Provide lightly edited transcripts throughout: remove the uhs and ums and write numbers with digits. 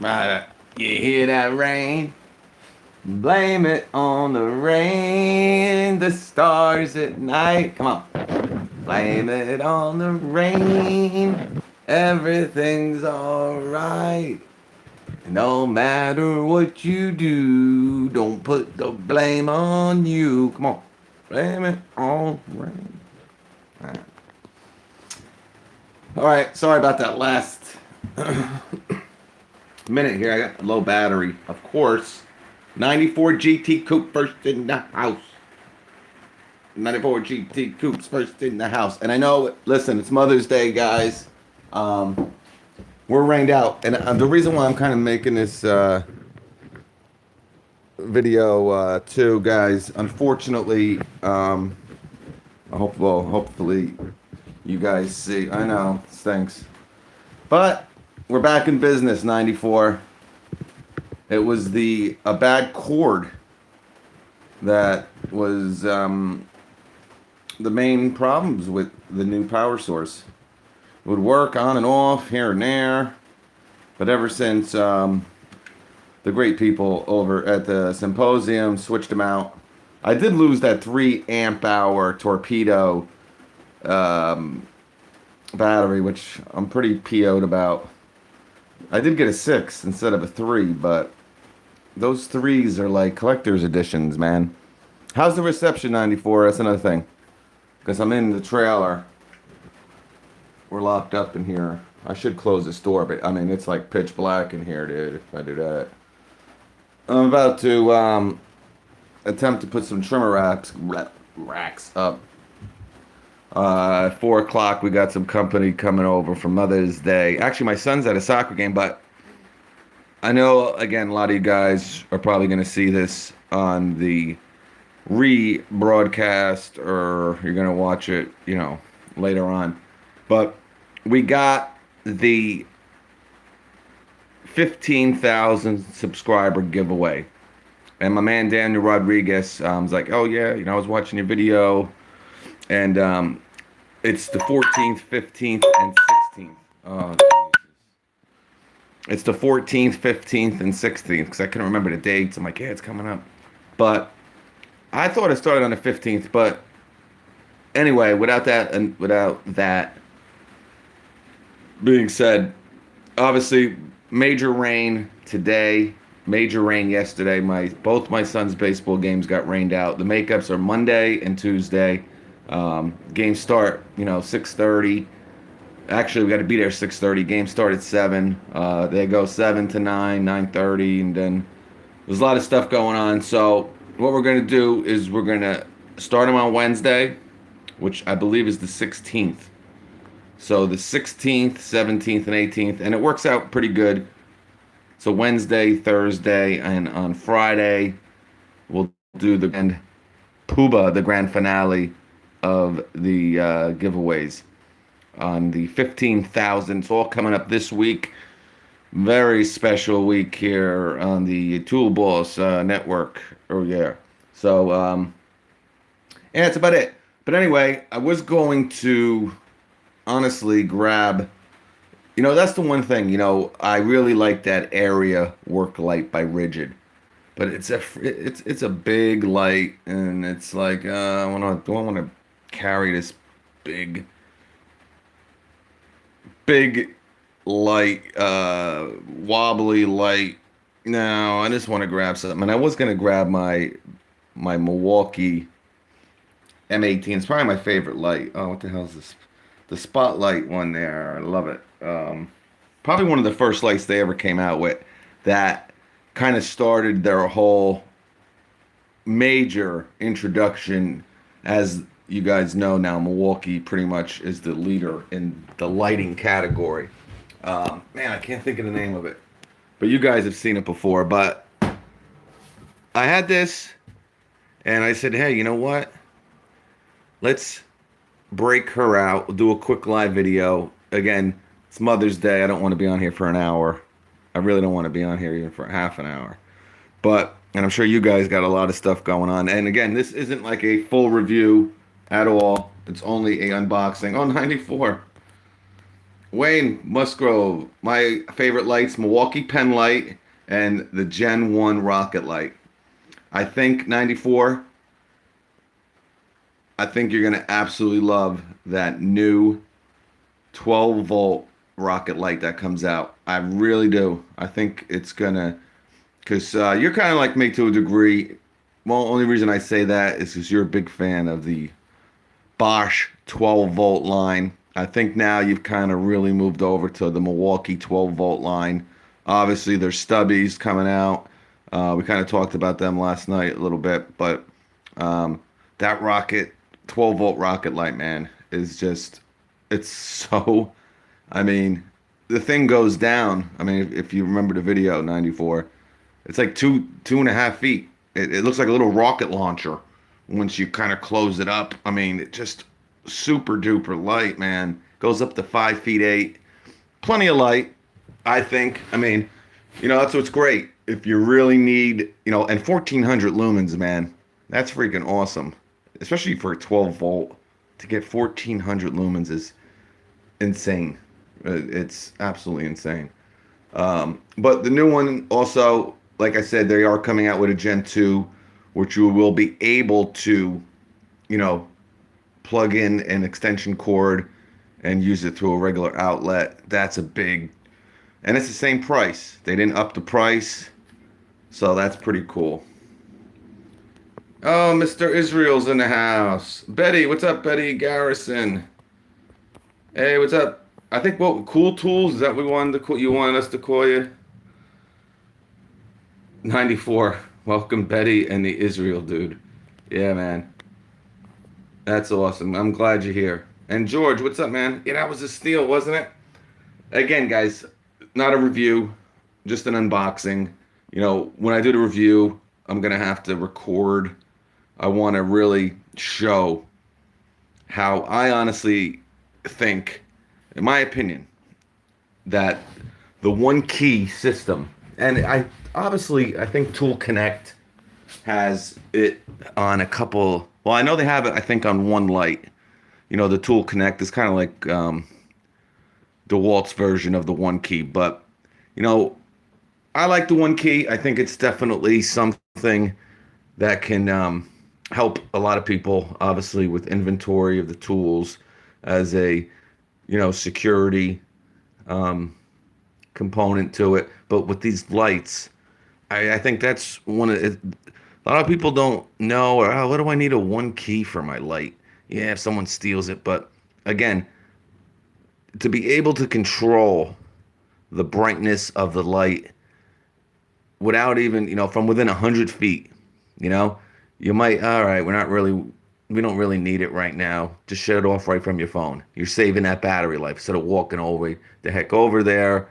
You hear that rain? Blame it on the rain, the stars at night. Come on. Blame it on the rain. Everything's alright. No matter what you do, don't put the blame on you. Come on. Blame it on rain. All right. Sorry about that last minute here. I got low battery, of course. 94 GT Coupe first in the house. 94 GT Coupes first in the house. And I know, listen, it's Mother's Day, guys. We're rained out. And the reason why I'm kind of making this video too, guys, unfortunately, hopefully you guys see. I know, it stinks. But we're back in business, 94. It was a bad cord that was the main problems with the new power source. It would work on and off, here and there, but ever since the great people over at the symposium switched them out, I did lose that 3 amp hour torpedo battery, which I'm pretty PO'd about. I did get a 6 instead of a 3, but those 3s are like collector's editions, man. How's the reception, 94? That's another thing. Because I'm in the trailer. We're locked up in here. I should close this door, but I mean, it's like pitch black in here, dude, if I do that. I'm about to attempt to put some trimmer racks up. At 4 o'clock, we got some company coming over for Mother's Day. Actually, my son's at a soccer game, but I know, again, a lot of you guys are probably going to see this on the rebroadcast, or you're going to watch it, later on. But we got the 15,000 subscriber giveaway. And my man Daniel Rodriguez was like, oh, yeah, I was watching your video. And it's the 14th, 15th, and 16th. Oh, it's the 14th, 15th, and 16th, because I couldn't remember the dates. I'm like, yeah, it's coming up. But I thought it started on the 15th. But anyway, without that being said, obviously, major rain today, major rain yesterday. Both my son's baseball games got rained out. The makeups are Monday and Tuesday. Games start, 6:30. Actually, we got to be there 6:30. Game start at 7. They go 7 to 9, 9:30, and then there's a lot of stuff going on. So what we're going to do is we're going to start them on Wednesday, which I believe is the 16th. So the 16th, 17th, and 18th, and it works out pretty good. So Wednesday, Thursday, and on Friday, we'll do the grand finale of the giveaways on the 15,000. It's all coming up this week. Very special week here on the Tool Boss network. Oh, yeah. So, yeah, that's about it. But anyway, I was going to honestly grab, that's the one thing, I really like that area work light by Rigid. But it's a big light, and it's like, do I want to carry this big light, wobbly light? No, I just want to grab something. And I was gonna grab my Milwaukee M18. It's probably my favorite light. Oh, what the hell is this? The spotlight one there. I love it. Probably one of the first lights they ever came out with that kind of started their whole major introduction. As you guys know now, Milwaukee pretty much is the leader in the lighting category. Man, I can't think of the name of it, but you guys have seen it before. But I had this, and I said, hey, you know what? Let's break her out. We'll do a quick live video. Again, it's Mother's Day. I don't want to be on here for an hour. I really don't want to be on here even for half an hour. But, and I'm sure you guys got a lot of stuff going on. And again, this isn't like a full review at all. It's only a unboxing. Oh, 94. Wayne Musgrove, my favorite lights, Milwaukee Pen Light and the Gen 1 Rocket Light. I think 94, I think you're going to absolutely love that new 12 volt rocket light that comes out. I really do. I think it's going to, because you're kind of like me to a degree. Well, only reason I say that is because you're a big fan of the Bosch 12 volt line. I think now you've kind of really moved over to the Milwaukee 12 volt line. Obviously, there's stubbies coming out. We kind of talked about them last night a little bit, but um, that rocket 12 volt rocket light, man, is just it's so. I mean, the thing goes down. I mean, if you remember the video 94, it's like 2.5 feet. It looks like a little rocket launcher once you kind of close it up. I mean, it just super duper light, man. Goes up to 5 feet 8. Plenty of light, I think. I mean, that's what's great. If you really need, and 1400 lumens, man, that's freaking awesome. Especially for a 12 volt. To get 1400 lumens is insane. It's absolutely insane. But the new one also, like I said, they are coming out with a Gen 2, which you will be able to, you know, plug in an extension cord and use it through a regular outlet. That's a big, and it's the same price. They didn't up the price, so that's pretty cool. Oh, Mr. Israel's in the house. Betty, what's up, Betty Garrison? Hey, what's up? I think what Cool Tools is that we wanted to call you wanted us to call you? 94. Welcome, Betty and the Israel dude. Yeah, man. That's awesome. I'm glad you're here. And George, what's up, man? Yeah, that was a steal, wasn't it? Again, guys, not a review, just an unboxing. When I do the review, I'm gonna have to record. I want to really show how I honestly think, in my opinion, that the one key system, and I think Tool Connect has it on a couple. Well, I know they have it. I think on one light. The Tool Connect is kind of like DeWalt's version of the one key, but you know, I like the one key. I think it's definitely something that can help a lot of people, obviously, with inventory of the tools as a security component to it. But with these lights, I think that's one of it. A lot of people don't know, or what do I need a one key for my light? Yeah, if someone steals it. But again, to be able to control the brightness of the light without even, from within 100 feet, you know, you might, all right, we don't really need it right now. Just shut it off right from your phone. You're saving that battery life instead of walking over the heck over there,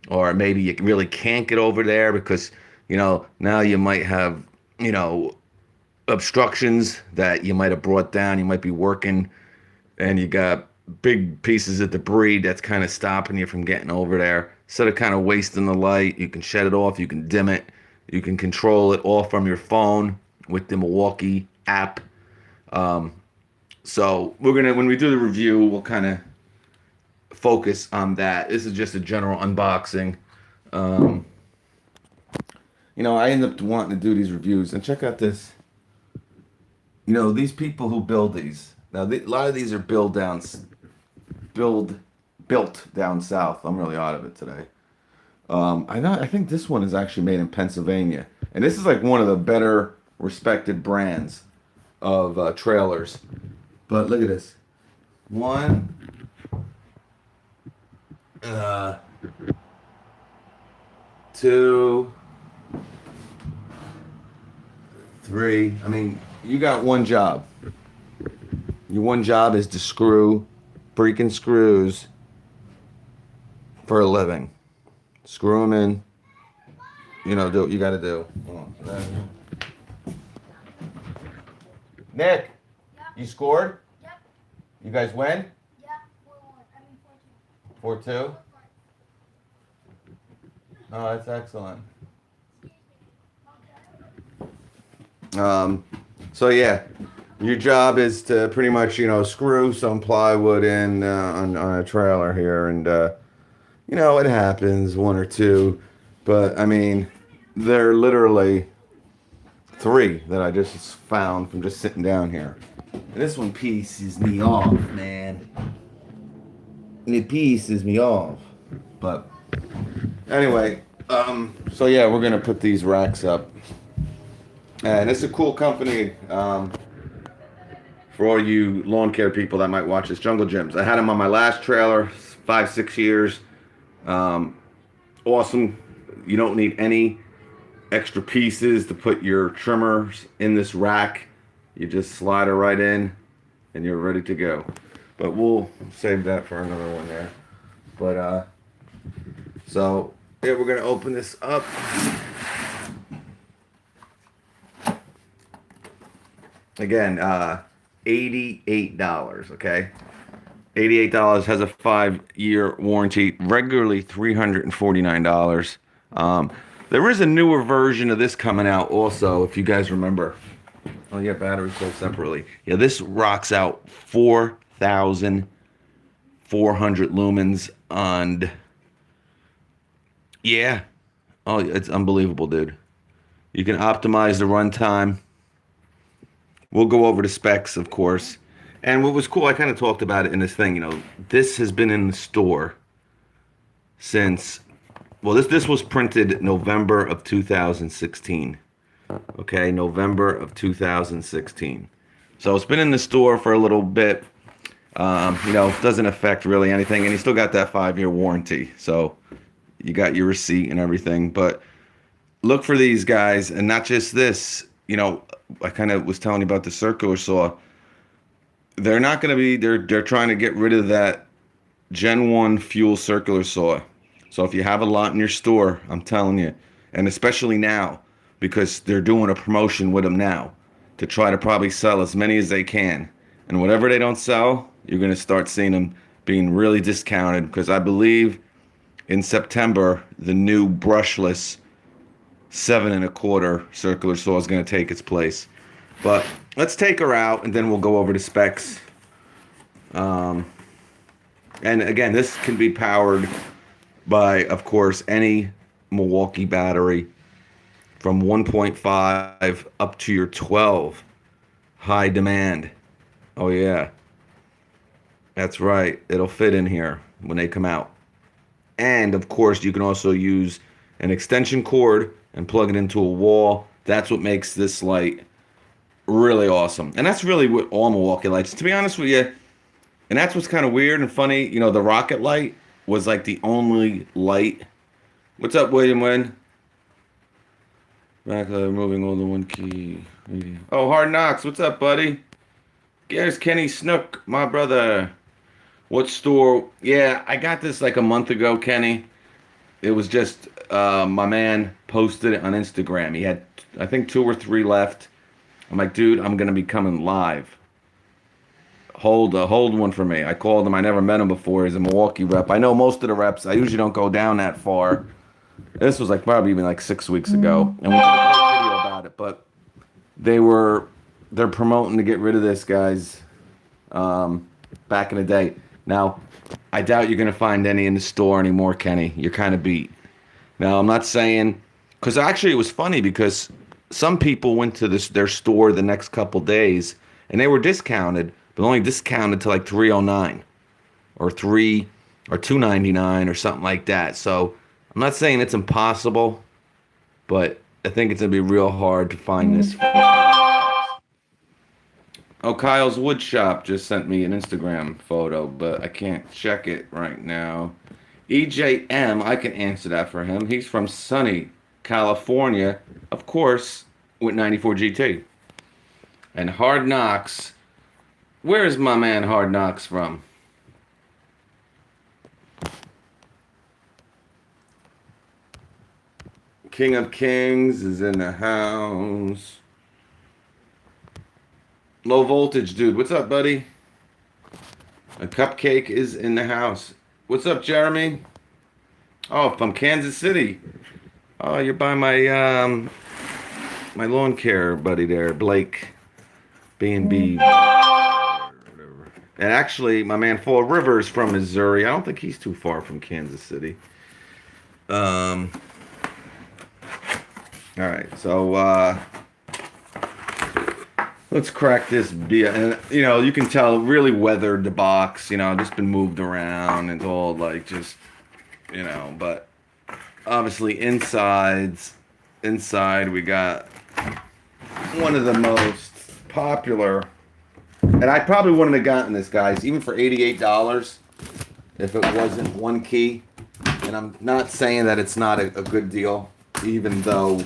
or maybe you really can't get over there because, now you might have, obstructions that you might have brought down. You might be working and you got big pieces of debris that's kind of stopping you from getting over there. Instead of kind of wasting the light, you can shut it off, you can dim it, you can control it all from your phone with the Milwaukee app. So when we do the review, we'll kind of focus on that. This is just a general unboxing. I end up wanting to do these reviews and check out this. These people who build these. Now, a lot of these are built down south. I'm really out of it today. I think this one is actually made in Pennsylvania, and this is like one of the better respected brands of trailers. But look at this. One, two, three. I mean, you got one job. Your one job is to screw freaking screws for a living. Screw them in. Do what you got to do. Nick, Yeah. you scored? Yep. You guys win? Yeah. 4-1. I mean 4-2? Oh, that's excellent. So yeah, Your job is to pretty much, screw some plywood in on a trailer here, and it happens one or two, but I mean, they're literally three that I just found from just sitting down here. And this one pisses me off, man. And it pisses me off. But anyway, so yeah, we're gonna put these racks up, and it's a cool company. For all you lawn care people that might watch this, Jungle Gyms. I had them on my last trailer, 5, 6 years. Um, awesome. You don't need any extra pieces to put your trimmers in this rack. You just slide it right in, and you're ready to go. But we'll save that for another one there. But so yeah, we're gonna open this up. Again, $88. Okay, $88 has a 5-year warranty. Regularly $349. There is a newer version of this coming out also, if you guys remember. Oh yeah, batteries sold separately. Yeah, this rocks out 4,400 lumens, and yeah, oh, it's unbelievable, dude. You can optimize the runtime. We'll go over the specs, of course. And what was cool, I kind of talked about it in this thing. This has been in the store since. Well, this was printed November of 2016. Okay, November of 2016. So it's been in the store for a little bit. Doesn't affect really anything, and you still got that 5-year warranty. So you got your receipt and everything. But look for these guys, and not just this. I kind of was telling you about the circular saw. They're not going to be. They're trying to get rid of that Gen 1 fuel circular saw. So if you have a lot in your store, I'm telling you, and especially now, because they're doing a promotion with them now to try to probably sell as many as they can. And whatever they don't sell, you're going to start seeing them being really discounted, because I believe in September, the new brushless 7 1/4 circular saw is going to take its place. But let's take her out, and then we'll go over the specs. And again, this can be powered by, of course, any Milwaukee battery from 1.5 up to your 12. High demand. Oh yeah, that's right. It'll fit in here when they come out. And of course, you can also use an extension cord and plug it into a wall. That's what makes this light really awesome. And that's really what all Milwaukee lights, to be honest with you. And that's what's kind of weird and funny. The rocket light was like the only light. What's up, William Wynn? Back moving on the one key. Oh, Hard Knocks. What's up, buddy? There's Kenny Snook, my brother. What store? Yeah, I got this like a month ago, Kenny. It was just my man posted it on Instagram. He had, I think, 2 or 3 left. I'm like, dude, I'm gonna be coming live. Hold one for me. I called him. I never met him before. He's a Milwaukee rep. I know most of the reps. I usually don't go down that far. This was like probably even like 6 weeks ago, and we did a great video about it. But they're promoting to get rid of this, guys. Back in the day. Now, I doubt you're gonna find any in the store anymore, Kenny. You're kind of beat. Now, I'm not saying, because actually it was funny because some people went to their store the next couple days and they were discounted, but only discounted to like 309 or 299 or something like that. So I'm not saying it's impossible, but I think it's gonna be real hard to find this. Oh, Kyle's Wood Shop just sent me an Instagram photo, but I can't check it right now. EJM, I can answer that for him. He's from sunny California, of course, with 94 GT. And Hard Knocks, where is my man Hard Knocks from? King of Kings is in the house. Low voltage, dude. What's up, buddy? A cupcake is in the house. What's up, Jeremy? Oh, from Kansas City. Oh, you're by my my lawn care buddy there, Blake. B&B. Whatever. And actually, my man Fall Rivers from Missouri. I don't think he's too far from Kansas City. Um, all right, so let's crack this beer. And you can tell really weathered the box. Just been moved around. It's all like just but obviously inside we got one of the most popular, and I probably wouldn't have gotten this, guys, even for $88 if it wasn't one key. And I'm not saying that it's not a good deal, even though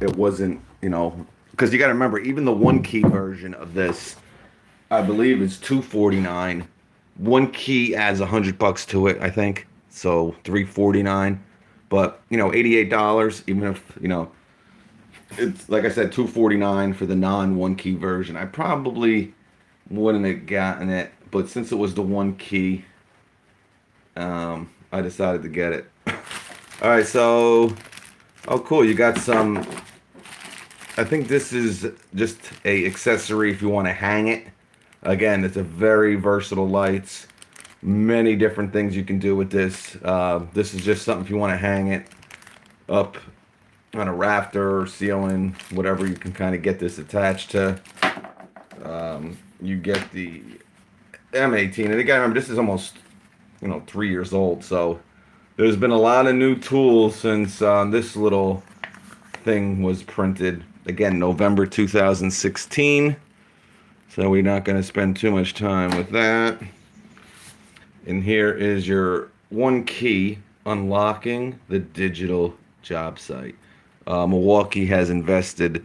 it wasn't, because you got to remember, even the one key version of this, I believe, is $249. One key adds $100 to it, I think, so $349. But $88, even if it's like I said, $249 for the non-one key version. I probably wouldn't have gotten it, but since it was the one key, I decided to get it. All right, so cool. You got some. I think this is just a accessory if you want to hang it. Again, it's a very versatile lights. Many different things you can do with this. This is just something if you want to hang it up on a rafter or ceiling, whatever you can kind of get this attached to. You get the M18, and again, remember this is almost 3 years old, so there's been a lot of new tools since this little thing was printed. Again, November 2016. So we're not going to spend too much time with that. And here is your one key unlocking the digital job site. Milwaukee has invested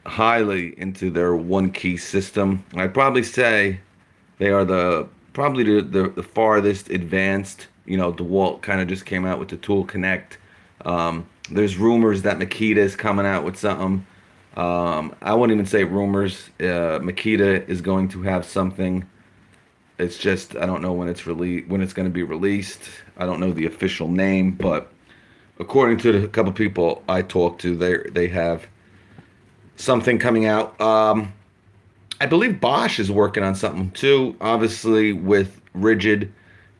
highly into their one key system. I'd probably say they are probably the farthest advanced. DeWalt kind of just came out with the Tool Connect. There's rumors that Makita is coming out with something. I wouldn't even say rumors. Makita is going to have something. It's just I don't know when it's when it's going to be released. I don't know the official name, but according to a couple people I talked to, they have something coming out. I believe Bosch is working on something too. Obviously, with Rigid,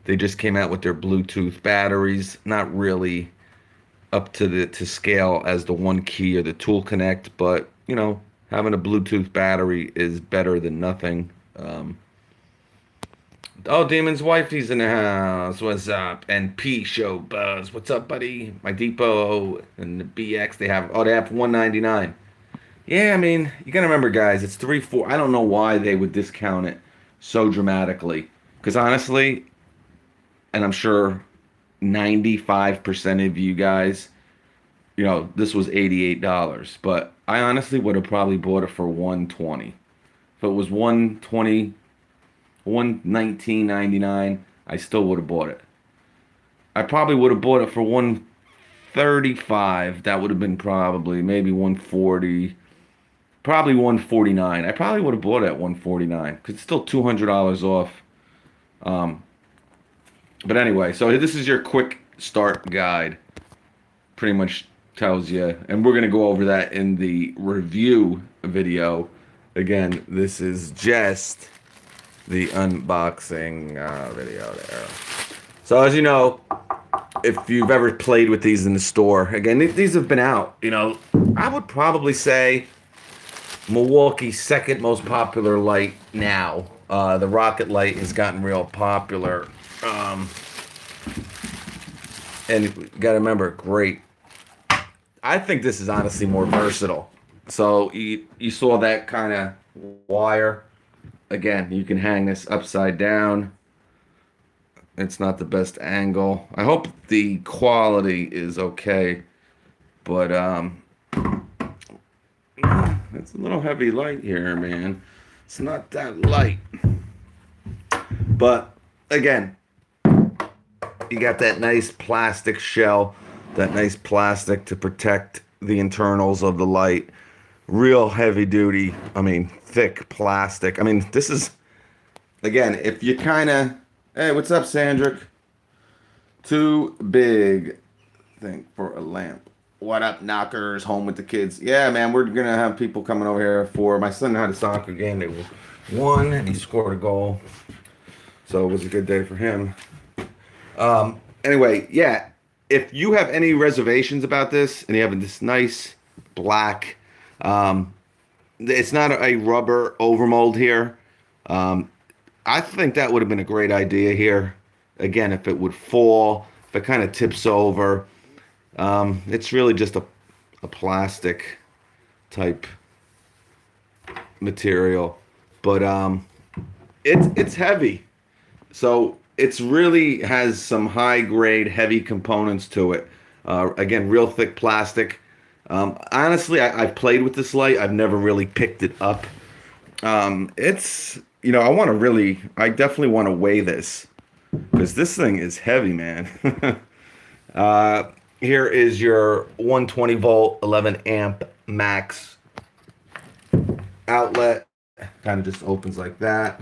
they just came out with their Bluetooth batteries. Not really up to scale as the one key or the Tool Connect, but having a Bluetooth battery is better than nothing. Demon's wifey's in the house. What's up? And P Show Buzz. What's up, buddy? My Depot and the BX. They have $199. Yeah, I mean, you gotta remember, guys, it's 3-4. I don't know why they would discount it so dramatically. Because honestly, and I'm sure 95% of you guys, this was $88. But I honestly would have probably bought it for $120. If it was $119.99, I still would have bought it. I probably would have bought it for $135. That would have been probably maybe $140. Probably $149. I probably would have bought it at $149 because it's still $200 off. But anyway, so this is your quick start guide. Pretty much tells you, and we're gonna go over that in the review video. Again, this is just the unboxing video there. So as you know, if you've ever played with these in the store, again, these have been out. I would probably say Milwaukee's second most popular light now. The Rocket Light has gotten real popular. And you gotta remember, great. I think this is honestly more versatile. So you saw that kind of wire. Again, you can hang this upside down. It's not the best angle. I hope the quality is okay. But it's a little heavy light here, man. It's not that light. But again, you got that nice plastic shell, that nice plastic to protect the internals of the light. Real heavy duty, thick plastic. This is, again, if you kind of, hey, what's up, Sandrick? Too big thing for a lamp. What up, knockers? Home with the kids. Yeah, man, we're gonna have people coming over here for my son had a soccer game. They won, and he scored a goal, so it was a good day for him. Anyway, yeah, if you have any reservations about this, and you have this nice black, um, it's not a rubber overmold here. Um, I think that would have been a great idea here. Again, if it would fall, if it kind of tips over, it's really just a plastic type material, but it's heavy, so it's really has some high grade heavy components to it. Again, real thick plastic. Honestly, I've played with this light. I've never really picked it up. It's I definitely want to weigh this because this thing is heavy, man. uh, Here is your 120 volt, 11 amp max outlet. Kind of just opens like that.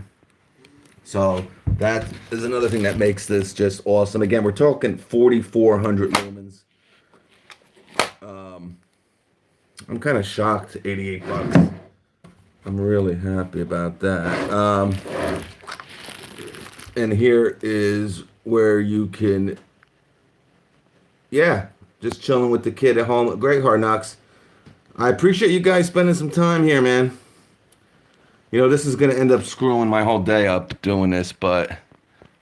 So that is another thing that makes this just awesome. Again, we're talking 4,400 lumens. I'm kind of shocked, 88 bucks. I'm really happy about that. And here is where you can, yeah, just chilling with the kid at home. Great Hard Knocks. I appreciate you guys spending some time here, man. This is going to end up screwing my whole day up doing this, but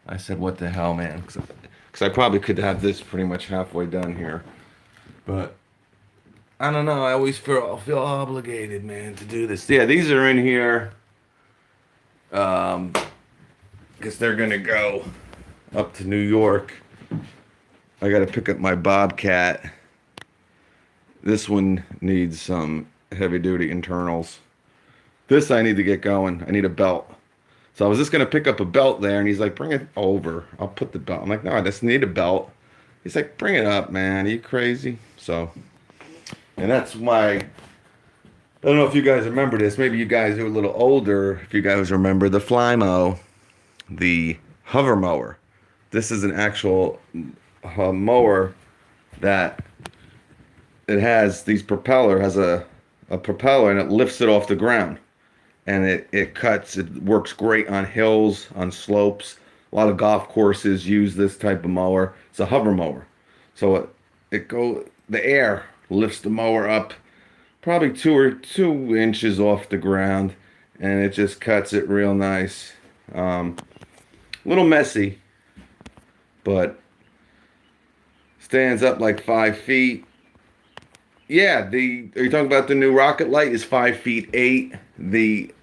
I said, what the hell, man? Because I probably could have this pretty much halfway done here. But I don't know. I always feel obligated, man, to do this. Yeah, these are in here because they're going to go up to New York. I got to pick up my Bobcat. This one needs some heavy-duty internals. This I need to get going. I need a belt. So I was just going to pick up a belt there, and he's like, bring it over. I'll put the belt. I'm like, no, I just need a belt. He's like, bring it up, man. Are you crazy? So, and that's why, I don't know if you guys remember this. Maybe you guys are a little older. If you guys remember the Flymo, the hover mower. This is an actual mower that it has these propeller, has a propeller, and it lifts it off the ground. And it works great on hills, on slopes. A lot of golf courses use this type of mower. It's a hover mower. So the air lifts the mower up probably 2 inches off the ground, and it just cuts it real nice. A little messy, but stands up like 5 feet. Yeah, are you talking about the new Rocket Light is 5'8". The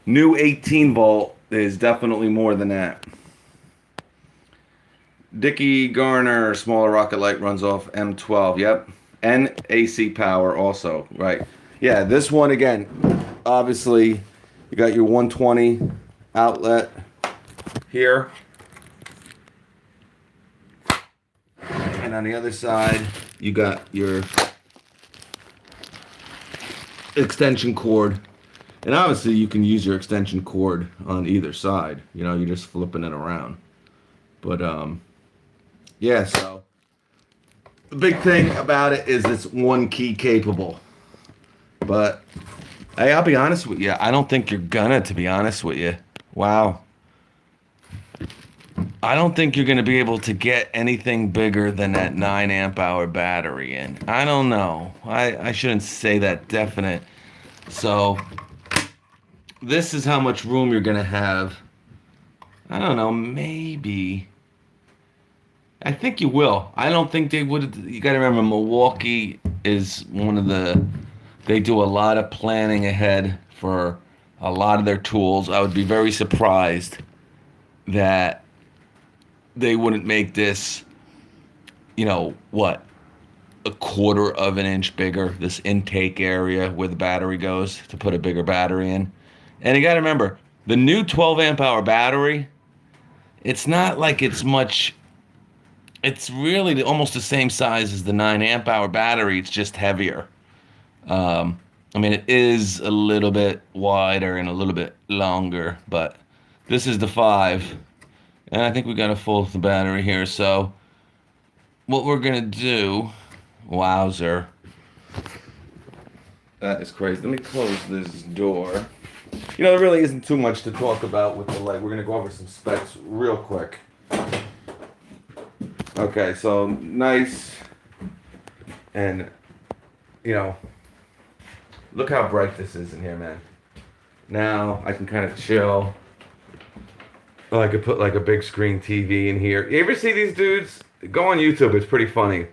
new 18 volt is definitely more than that. Dickie Garner, smaller Rocket Light runs off M12. Yep. And AC power also, right. Yeah, this one again, obviously you got your 120 outlet here. And on the other side, you got your extension cord. And obviously you can use your extension cord on either side. You're just flipping it around. But yeah, so the big thing about it is it's one key capable. But hey, I'll be honest with you. I don't think you're gonna, to be honest with you. Wow. I don't think you're gonna be able to get anything bigger than that 9 amp hour battery in. I don't know. I shouldn't say that definite. So this is how much room you're gonna have. I don't know, maybe. I think you will. I don't think they would. You gotta remember, Milwaukee is they do a lot of planning ahead for a lot of their tools. I would be very surprised that they wouldn't make this, what, a quarter of an inch bigger, this intake area where the battery goes to put a bigger battery in. And you got to remember, the new 12 amp hour battery, it's not like it's much, it's really almost the same size as the 9 amp hour battery. It's just heavier. It is a little bit wider and a little bit longer, but this is the 5. And I think we got a full battery here. So what we're going to do, wowzer. That is crazy. Let me close this door. You know, there really isn't too much to talk about with the light. We're gonna go over some specs real quick. Okay, so nice, and you know, look how bright this is in here, man. Now I can kind of chill. Oh, I could put like a big screen TV in here. You ever see these dudes? Go on YouTube. It's pretty funny.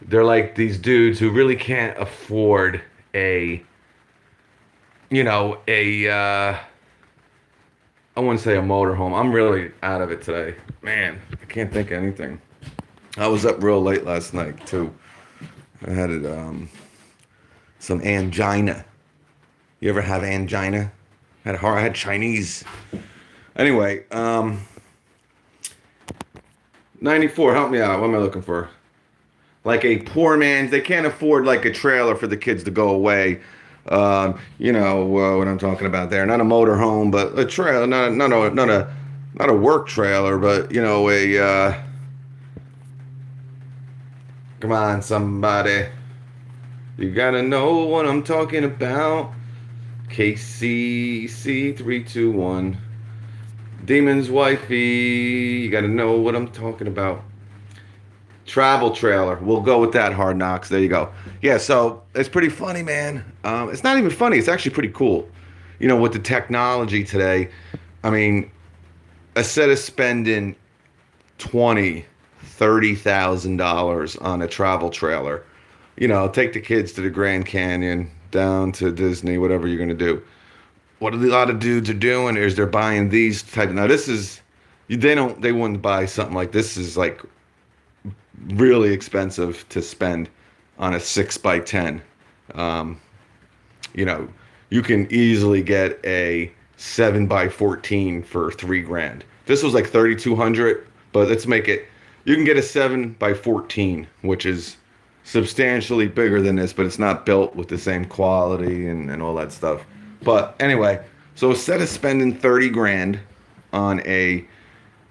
They're like these dudes who really can't afford a, you know, I wouldn't say a motorhome. I'm really out of it today. Man, I can't think of anything. I was up real late last night too. I had some angina. You ever have angina? I had Chinese. Anyway, 94, help me out. What am I looking for? Like a poor man's, they can't afford like a trailer for the kids to go away. You know what I'm talking about there. Not a motorhome, but a trailer. Not a work trailer, but you know come on, somebody. You gotta know what I'm talking about. KCC321. Demon's wifey. You gotta know what I'm talking about. Travel trailer. We'll go with that, Hard Knocks. There you go. Yeah, so it's pretty funny, man. It's not even funny. It's actually pretty cool. You know, with the technology today, I mean, instead of spending $30,000 on a travel trailer, you know, take the kids to the Grand Canyon, down to Disney, whatever you're gonna do. What a lot of dudes are doing is they're buying these type. Now this is, they wouldn't buy something like this. Is like really expensive to spend on a 6x10. You know, you can easily get a 7x14 for $3,000. This was like 3,200, but let's make it. You can get a 7x14, which is substantially bigger than this, but it's not built with the same quality and all that stuff. But anyway, so instead of spending 30 grand on a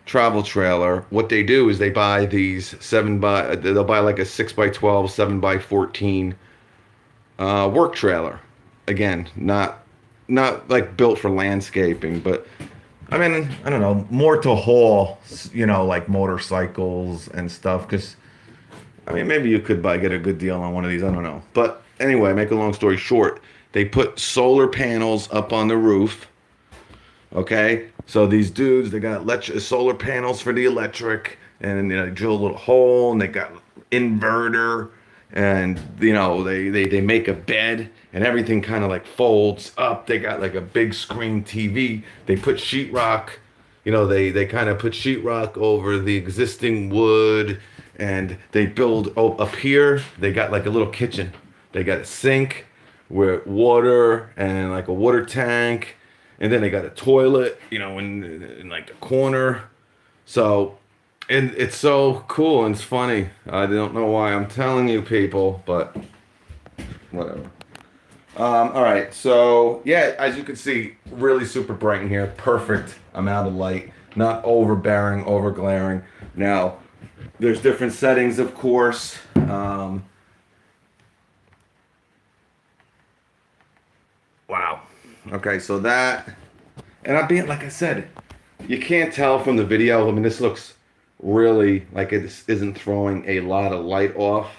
travel trailer, what they do is they buy these they'll buy like a 6x12, 7x14 work trailer. Again, not like built for landscaping, but I mean, I don't know, more to haul, you know, like motorcycles and stuff. Because I mean, maybe you could get a good deal on one of these. I don't know. But anyway, make a long story short, they put solar panels up on the roof. Okay, so these dudes, they got solar panels for the electric, and they drill a little hole, and they got inverter, and you know they make a bed, and everything kind of like folds up. They got like a big screen TV. They put sheetrock, you know, they kind of put sheetrock over the existing wood, and they build up here. They got like a little kitchen. They got a sink with water and like a water tank. And then they got a toilet, you know, in like the corner. So, and it's so cool and it's funny. I don't know why I'm telling you people, but whatever. All right, so yeah, as you can see, really super bright in here. Perfect amount of light, not overbearing, over glaring. Now, there's different settings, of course. Wow. Okay, so that, and like I said, you can't tell from the video. I mean, this looks really like it isn't throwing a lot of light off,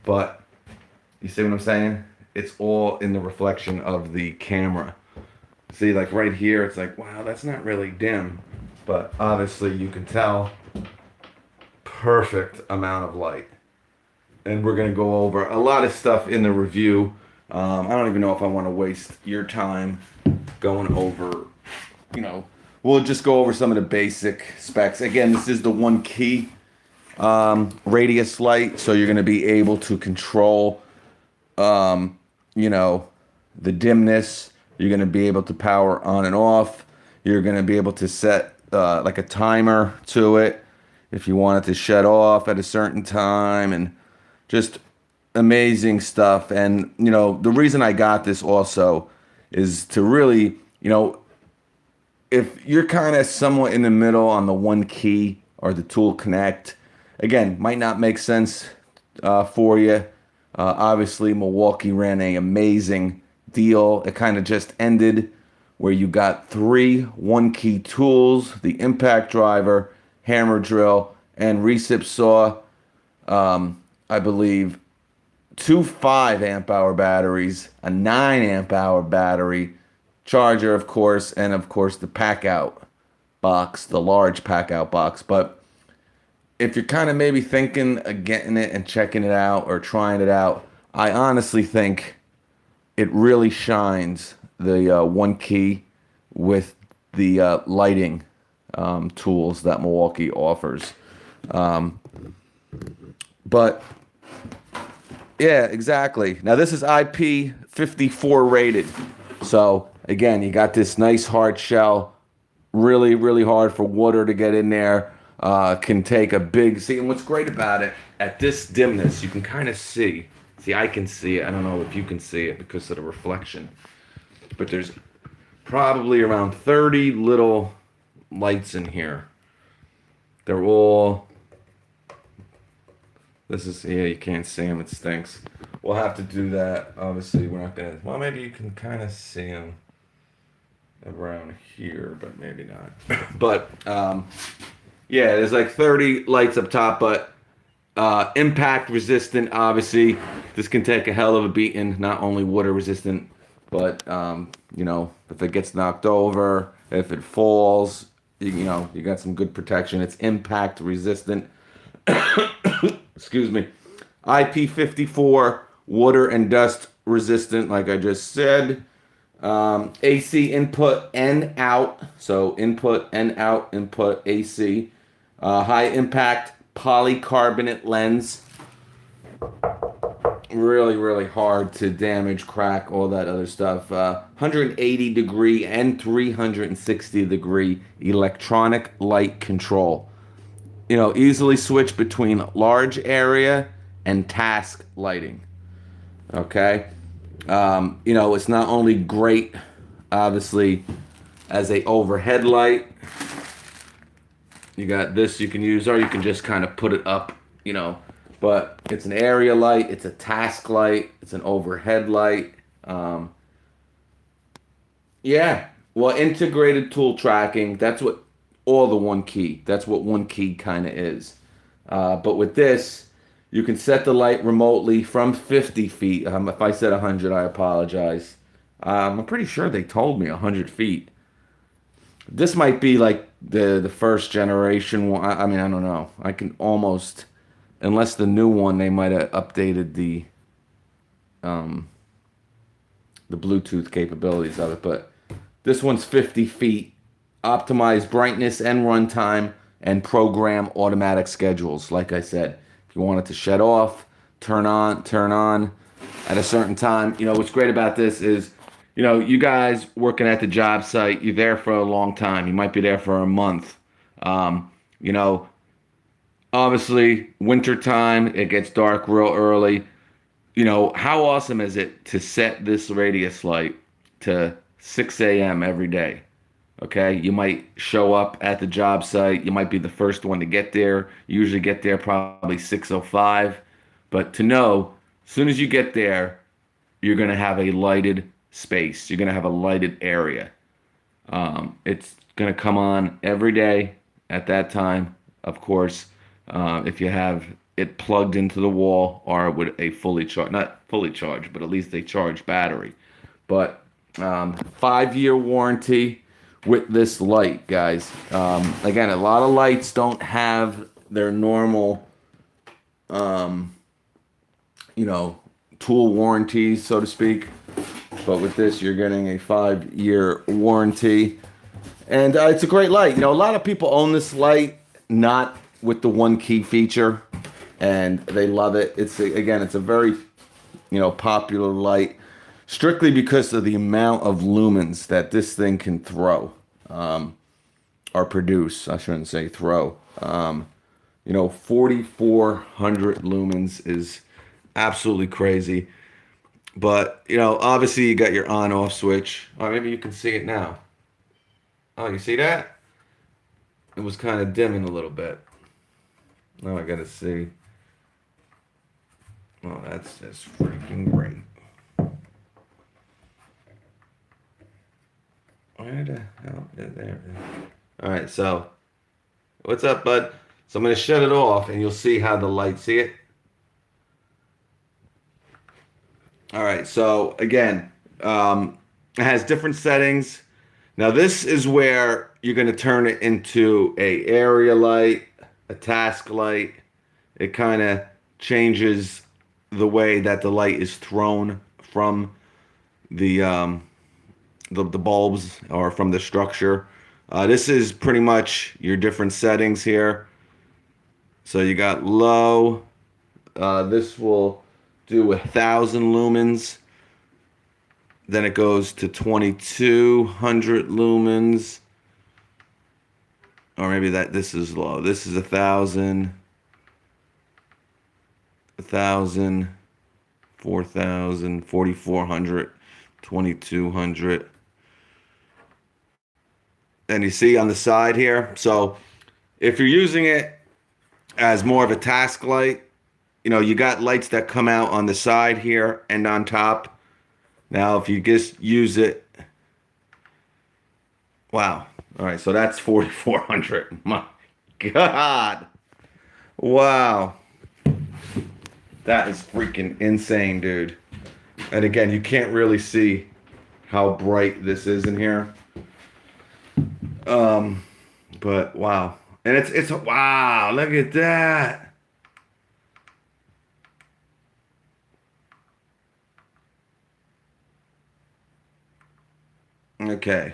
but you see what I'm saying? It's all in the reflection of the camera. See, like right here, it's like, wow, that's not really dim, but obviously you can tell perfect amount of light. And we're gonna go over a lot of stuff in the review. I don't even know if I want to waste your time going over, you know, we'll just go over some of the basic specs. Again, this is the one key radius light, so you're going to be able to control, you know, the dimness. You're going to be able to power on and off. You're going to be able to set like a timer to it if you want it to shut off at a certain time, and just amazing stuff. And you know, the reason I got this also is to really, you know, if you're kind of somewhat in the middle on the one key or the tool connect, again, might not make sense for you, Obviously, Milwaukee ran an amazing deal. It kind of just ended where you got three one-key tools: the impact driver, hammer drill, and recip saw. I believe two 5 amp hour batteries, a 9 amp hour battery, charger, of course, and of course the pack out box, the large pack out box. But if you're kind of maybe thinking of getting it and checking it out or trying it out, I honestly think it really shines the one key with the lighting tools that Milwaukee offers. But yeah, exactly. Now this is IP54 rated. So again, you got this nice hard shell, really, really hard for water to get in there. Can take a big see, and what's great about it at this dimness, you can kind of see. See, I can see it. I don't know if you can see it because of the reflection, but there's probably around 30 little lights in here. They're all. This is yeah, you can't see them. It stinks. We'll have to do that. Obviously, we're not gonna. Well, maybe you can kind of see them around here, but maybe not. But yeah, there's like 30 lights up top, but impact resistant. Obviously, this can take a hell of a beating. Not only water resistant, but if it gets knocked over, if it falls, you got some good protection. It's impact resistant. Excuse me. IP54, water and dust resistant, like I just said. AC input and out. So input and out, input AC. High impact polycarbonate lens. Really, really hard to damage, crack, all that other stuff. 180 degree and 360 degree electronic light control. Easily switch between large area and task lighting. Okay. It's not only great, obviously, as a overhead light. You got this you can use, or you can just kind of put it up, But it's an area light, it's a task light, it's an overhead light. Yeah. Well, integrated tool tracking, that's what all the one key. That's what one key kind of is. But with this, you can set the light remotely from 50 feet. If I said 100, I apologize. I'm pretty sure they told me 100 feet. This might be like the first generation one. I mean, I don't know. I can almost, unless the new one, they might have updated um, the Bluetooth capabilities of it. But this one's 50 feet, optimize brightness and runtime, and program automatic schedules. Like I said, if you want it to shut off, turn on at a certain time. What's great about this is, you guys working at the job site, you're there for a long time. You might be there for a month. You know, Obviously, winter time, it gets dark real early. How awesome is it to set this radius light to 6 a.m. every day? Okay, you might show up at the job site. You might be the first one to get there. You usually get there probably 6:05. But to know, as soon as you get there, you're going to have a lighted space. You're going to have a lighted area. It's going to come on every day at that time, of course, if you have it plugged into the wall or with a fully charged, not fully charged, but at least a charged battery. But 5-year warranty with this light, guys. Again, a lot of lights don't have their normal, um, tool warranties, so to speak. But with this, you're getting a 5-year warranty. And it's a great light. A lot of people own this light not with the one key feature, and they love it. It's a very, popular light, strictly because of the amount of lumens that this thing can throw, or produce. I shouldn't say throw. 4,400 lumens is absolutely crazy. But, obviously you got your on-off switch. Or maybe you can see it now. Oh, you see that? It was kind of dimming a little bit. Now I gotta see. Oh, that's just freaking great. Where the hell? There. All right, so what's up, bud? So I'm gonna shut it off, and you'll see how the light. See it? All right. So again, it has different settings. Now this is where you're gonna turn it into a area light, a task light. It kind of changes the way that the light is thrown from the the bulbs or from the structure. This is pretty much your different settings here. So you got low. This will do 1,000 lumens. Then it goes to 2,200 lumens. Or maybe that this is low. This is 1,000, 1,000, 4,000, 4,400, 2,200. And you see on the side here. So if you're using it as more of a task light, you got lights that come out on the side here and on top. Now, if you just use it, wow. All right, so that's 4,400. My God. Wow. That is freaking insane, dude. And again, you can't really see how bright this is in here. But wow. And it's wow, look at that. Okay.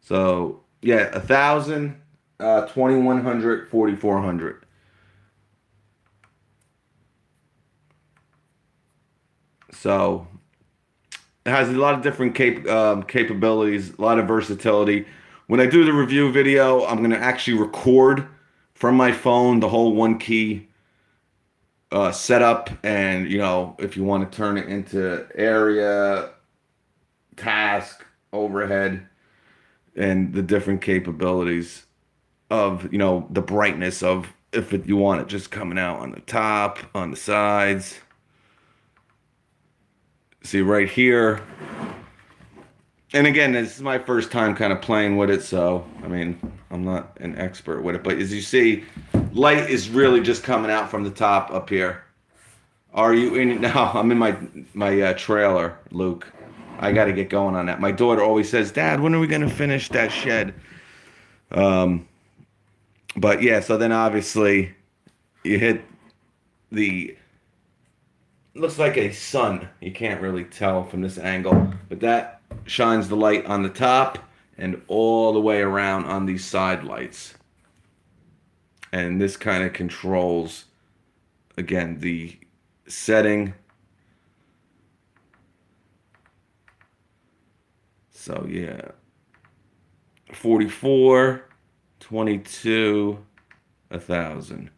So yeah, 1,000, 2,100, 4,400. So it has a lot of different capabilities, a lot of versatility. When I do the review video, I'm gonna actually record from my phone the whole one key setup, and if you want to turn it into area, task, overhead, and the different capabilities of the brightness of you want it just coming out on the top, on the sides. See right here. And again, this is my first time kind of playing with it, so I mean, I'm not an expert with it, but as you see, light is really just coming out from the top up here. Are you in it now? I'm in my trailer, Luke. I got to get going on that. My daughter always says, "Dad, when are we gonna finish that shed?" But yeah, so then obviously you hit the looks like a sun. You can't really tell from this angle, but that shines the light on the top and all the way around on these side lights. And this kind of controls, again, the setting. So yeah, 44, 22, 1,000.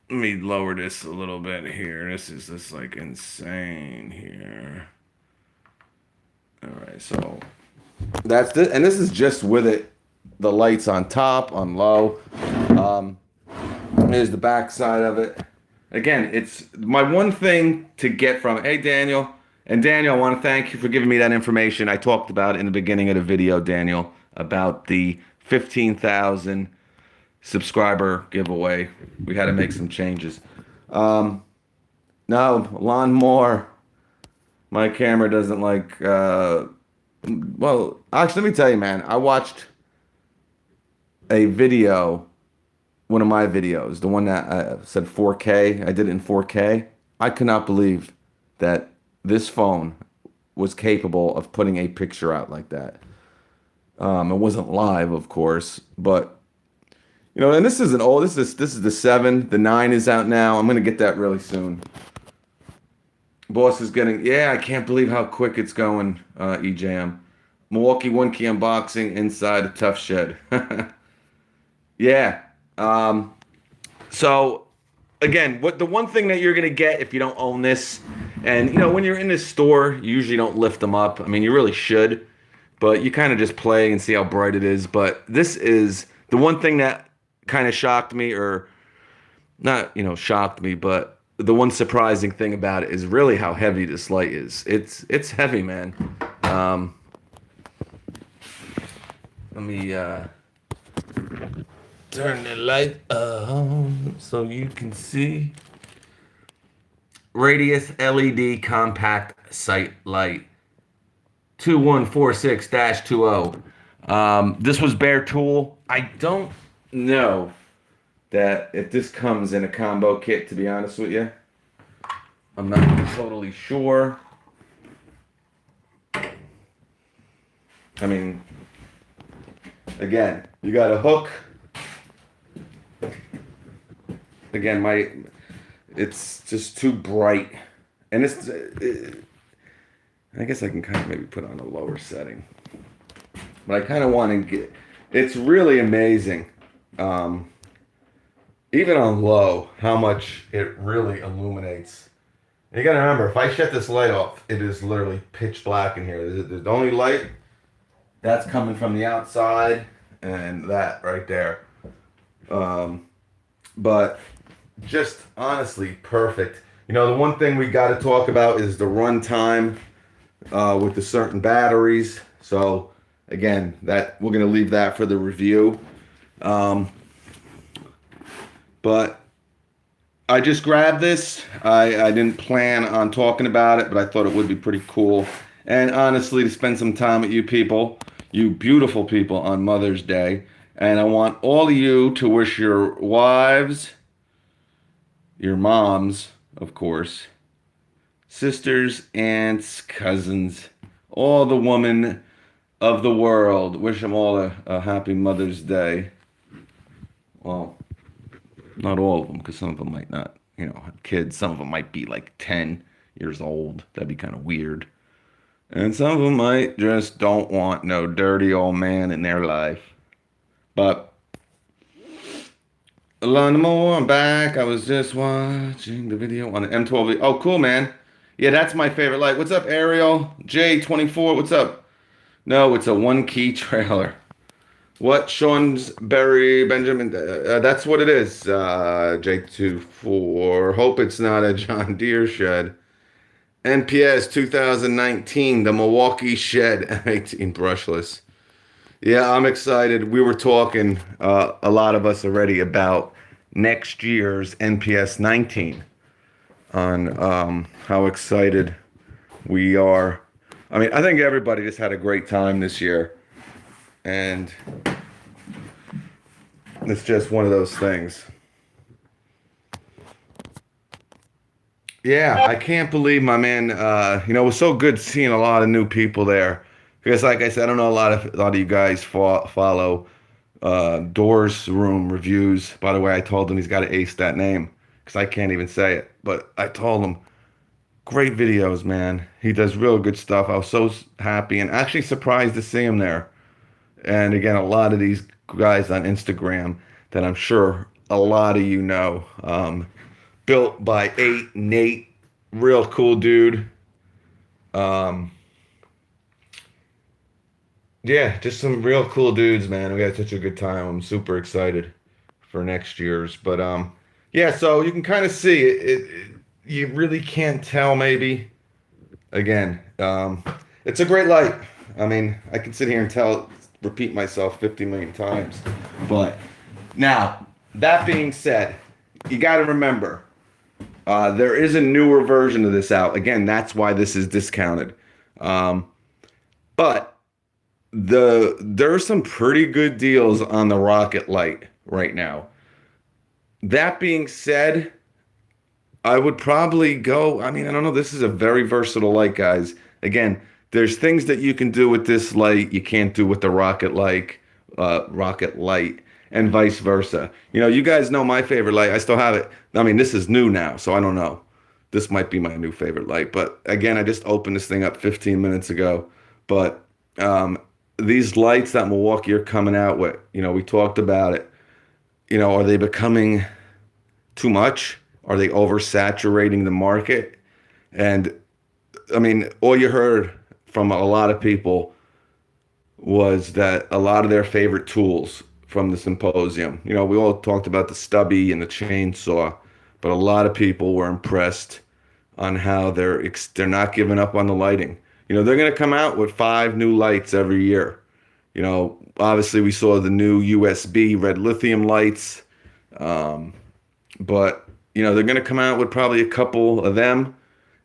Let me lower this a little bit here. This is just like insane here. All right, so that's this, and this is just with it, the lights on top, on low. Here's the back side of it. Again, it's my one thing to get from it. Hey, Daniel. And Daniel, I want to thank you for giving me that information. I talked about in the beginning of the video, Daniel, about the 15,000 subscriber giveaway. We had to make some changes. No, lawnmower. My camera doesn't like. Well, actually, let me tell you, man. I watched a video, one of my videos, the one that said 4K. I did it in 4K. I could not believe that this phone was capable of putting a picture out like that. It wasn't live, of course, but and this isn't old. This is the 7. The 9 is out now. I'm gonna get that really soon. Boss is getting. Yeah, I can't believe how quick it's going. EJM, Milwaukee one key unboxing inside a tough shed. Yeah. So again, what the one thing that you're gonna get if you don't own this, and when you're in this store, you usually don't lift them up. I mean, you really should, but you kind of just play and see how bright it is. But this is the one thing that kind of shocked me, or not, shocked me, but the one surprising thing about it is really how heavy this light is. It's heavy, man. Um, Let me turn the light on so you can see. Radius LED compact sight light 2146-20. This was bare tool. I don't know that if this comes in a combo kit, to be honest with you. I'm not totally sure. I mean, again, you got a hook. Again, it's just too bright, and I guess I can kind of maybe put on a lower setting, but I kind of want to get. It's really amazing, even on low, how much it really illuminates. And you got to remember, if I shut this light off, it is literally pitch black in here. There's the only light that's coming from the outside, and that right there. But just honestly perfect. The one thing we got to talk about is the run time with the certain batteries. So again, that we're gonna leave that for the review. But I just grabbed this. I didn't plan on talking about it, but I thought it would be pretty cool. And honestly, to spend some time with you people, you beautiful people, on Mother's Day. And I want all of you to wish your wives, your moms, of course, sisters, aunts, cousins, all the women of the world. Wish them all a happy Mother's Day. Well, not all of them, because some of them might not, have kids. Some of them might be like 10 years old. That'd be kind of weird. And some of them might just don't want no dirty old man in their life. But Alon Moore, I'm back. I was just watching the video on the M12. Oh, cool, man. Yeah, that's my favorite light. What's up, Ariel? J24, what's up? No, it's a one key trailer. What? Seansbury Benjamin? That's what it is. J24. Hope it's not a John Deere shed. NPS 2019, the Milwaukee Shed M18 brushless. Yeah, I'm excited. We were talking, a lot of us already, about next year's NPS 19 on how excited we are. I mean, I think everybody just had a great time this year. And it's just one of those things. Yeah, I can't believe my man. It was so good seeing a lot of new people there. Because, like I said, I don't know a lot of you guys follow Doors Room reviews. By the way, I told him he's got to ace that name because I can't even say it. But I told him, great videos, man. He does real good stuff. I was so happy and actually surprised to see him there. And again, a lot of these guys on Instagram that I'm sure a lot of you know. Built by Nate, real cool dude. Um, yeah, just some real cool dudes, man. We had such a good time. I'm super excited for next year's. But yeah, so you can kind of see you really can't tell maybe. Again, it's a great light. I mean, I can sit here and repeat myself 50 million times. But now, that being said, you got to remember, there is a newer version of this out. Again, that's why this is discounted. But there are some pretty good deals on the Rocket Light right now. That being said, I would probably go. I mean, I don't know. This is a very versatile light, guys. Again, there's things that you can do with this light you can't do with the Rocket Light, and vice versa. You guys know my favorite light. I still have it. I mean, this is new now, so I don't know. This might be my new favorite light. But again, I just opened this thing up 15 minutes ago. But these lights that Milwaukee are coming out with, we talked about it. Are they becoming too much? Are they oversaturating the market? And I mean, all you heard from a lot of people was that a lot of their favorite tools from the symposium. We all talked about the stubby and the chainsaw, but a lot of people were impressed on how they're not giving up on the lighting. They're going to come out with 5 new lights every year. Obviously we saw the new USB red lithium lights, but they're going to come out with probably a couple of them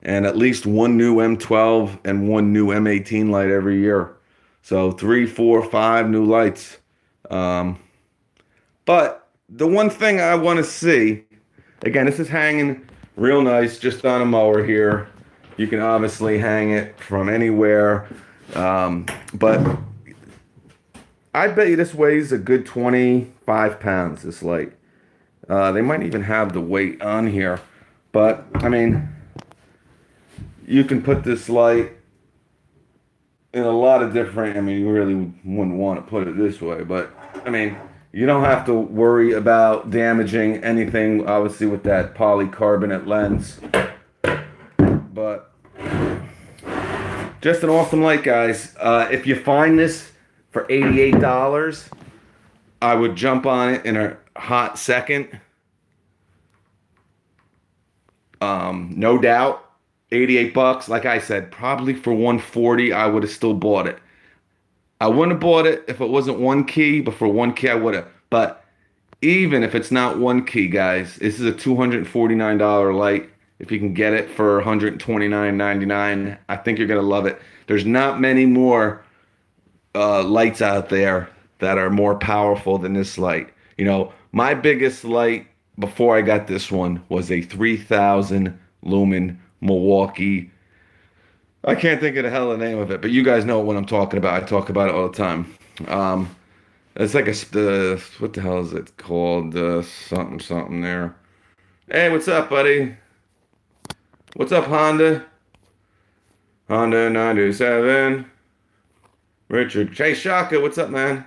and at least one new M12 and one new M18 light every year. So 3, 4, 5 new lights. But the one thing I want to see, again, this is hanging real nice just on a mower here. You can obviously hang it from anywhere. But I bet you this weighs a good 25 pounds, this light. They might even have the weight on here. But, I mean, you can put this light in a lot of different, you really wouldn't want to put it this way, but, you don't have to worry about damaging anything, obviously, with that polycarbonate lens. But, just an awesome light, guys. If you find this for $88, I would jump on it in a hot second. No doubt. $88, like I said, probably for $140, I would have still bought it. I wouldn't have bought it if it wasn't one key, but for one key I would have. But even if it's not one key, guys, this is a $249 light. If you can get it for $129.99, I think you're gonna love it. There's not many more lights out there that are more powerful than this light. My biggest light before I got this one was a 3,000 lumen Milwaukee. I can't think of the hell of the name of it, but you guys know what I'm talking about. I talk about it all the time. It's like what the hell is it called? Something there. Hey, what's up, buddy? What's up, Honda? Honda 927. Richard. Hey, Shaka, what's up, man?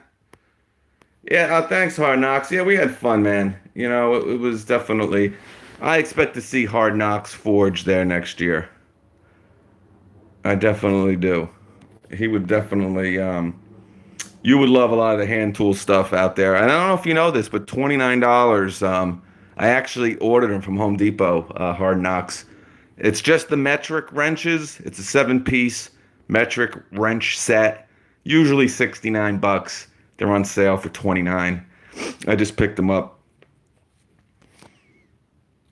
Yeah, thanks, Hard Knocks. Yeah, we had fun, man. It was definitely. I expect to see Hard Knocks Forge there next year. I definitely do. He would definitely. You would love a lot of the hand tool stuff out there. And I don't know if you know this, but $29. I actually ordered them from Home Depot. Hard Knocks. It's just the metric wrenches. It's a 7-piece metric wrench set. Usually $69. They're on sale for $29. I just picked them up.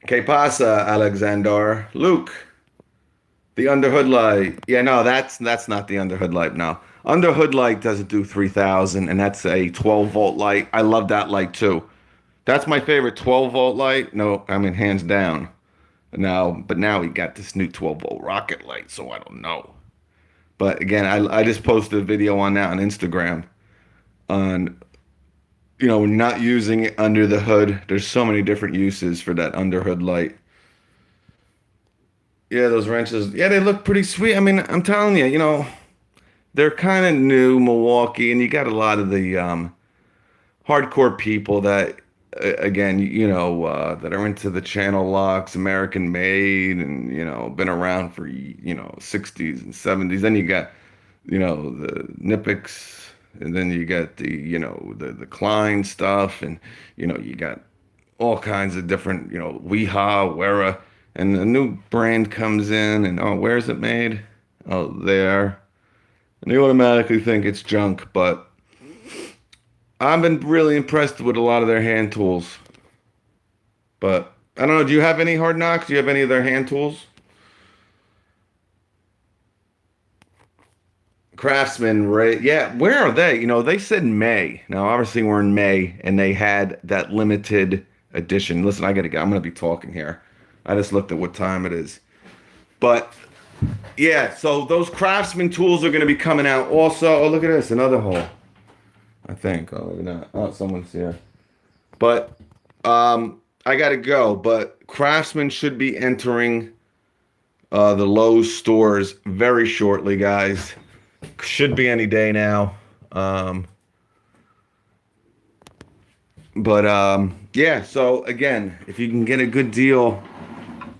Que pasa, Alexander? Luke, the underhood light. Yeah, no, that's not the underhood light. No, underhood light doesn't do 3,000, and that's a 12-volt light. I love that light too. That's my favorite 12-volt light. No, hands down. But now we got this new 12-volt rocket light, so I don't know. But again, I just posted a video on that on Instagram on. Not using it under the hood. There's so many different uses for that underhood light. Yeah, those wrenches. Yeah, they look pretty sweet. I'm telling you, they're kind of new, Milwaukee, and you got a lot of the hardcore people that, again, that are into the channel locks, American made, and, been around for, 60s and 70s. Then you got, the Nipix. And then you got the Klein stuff, and you got all kinds of different Weha, Wera, and a new brand comes in, and where's it made? Oh, there, and you automatically think it's junk. But I've been really impressed with a lot of their hand tools. But I don't know. Do you have any Hard Knocks? Do you have any of their hand tools? Craftsman, right? Yeah, where are they? They said May. Now, obviously, we're in May, and they had that limited edition. Listen, I'm gonna be talking here. I just looked at what time it is. But yeah, so those Craftsman tools are gonna be coming out also. Oh, look at this, another hole. I think. Oh, look at that. Oh, someone's here. But I gotta go. But Craftsman should be entering the Lowe's stores very shortly, guys. Should be any day now. Yeah, so again, if you can get a good deal,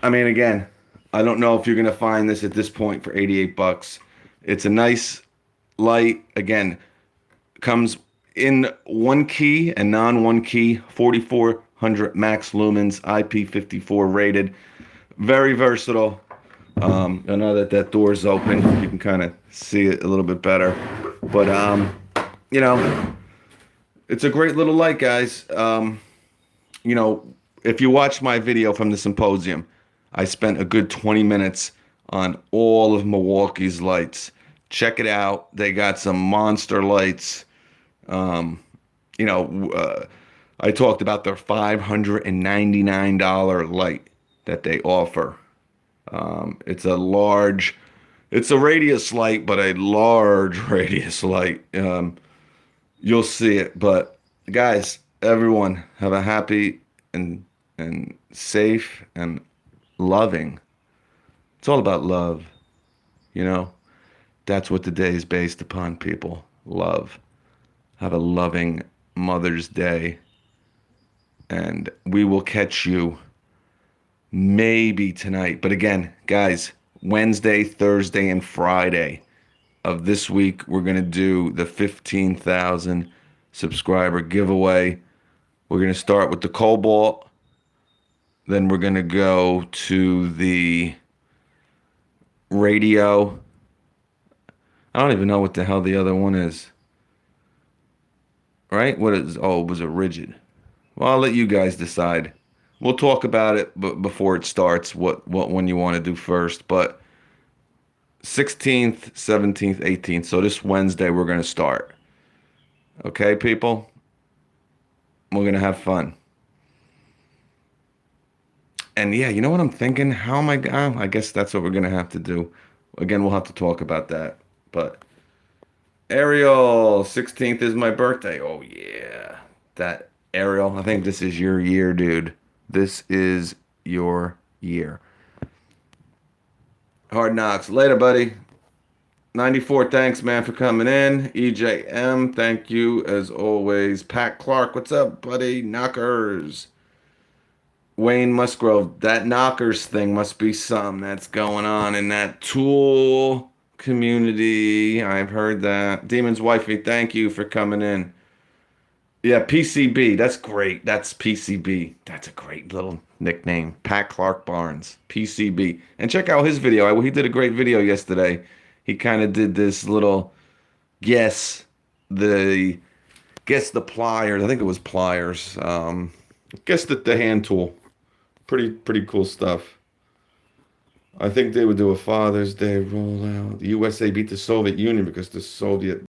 again, I don't know if you're going to find this at this point for $88. It's a nice light. Again, comes in one key and non one key, 4400 max lumens, IP54 rated. Very versatile. I know that that door's open. You can kind of see it a little bit better. But, you know, it's a great little light, guys. You know, if you watch my video from the symposium, I spent a good 20 minutes on all of Milwaukee's lights. Check it out. They got some monster lights. Um, you know, I talked about their $599 light that they offer. It's a radius light, but a large radius light. You'll see it. But guys, everyone have a happy and safe and loving. It's all about love, you know. That's what the day is based upon, people. Love. Have a loving Mother's Day, and we will catch you maybe tonight. But again, guys, Wednesday, Thursday, and Friday of this week, we're going to do the 15,000 subscriber giveaway. We're going to start with the Cobalt. Then we're going to go to the radio. I don't even know what the hell the other one is. Right? What is, oh, was it rigid? Well, I'll let you guys decide. We'll talk about it before it starts, what one you want to do first. But 16th, 17th, 18th. So this Wednesday we're going to start. Okay, people? We're going to have fun. And yeah, you know what I'm thinking? How am I guess that's what we're going to have to do. Again, we'll have to talk about that. But Ariel, 16th is my birthday. Oh yeah. That Ariel, I think this is your year, dude. This is your year. Hard Knocks. Later, buddy. 94, thanks, man, for coming in. EJM, thank you as always. Pat Clark, what's up, buddy? Knockers. Wayne Musgrove, that Knockers thing must be something that's going on in that tool community. I've heard that. Demon's Wifey, thank you for coming in. Yeah, PCB. That's great. That's PCB. That's a great little nickname. Pat Clark Barnes. PCB. And check out his video. He did a great video yesterday. He kind of did this little the guess the pliers. I think it was pliers. Guess the hand tool. Pretty cool stuff. I think they would do a Father's Day rollout. The USA beat the Soviet Union because the Soviet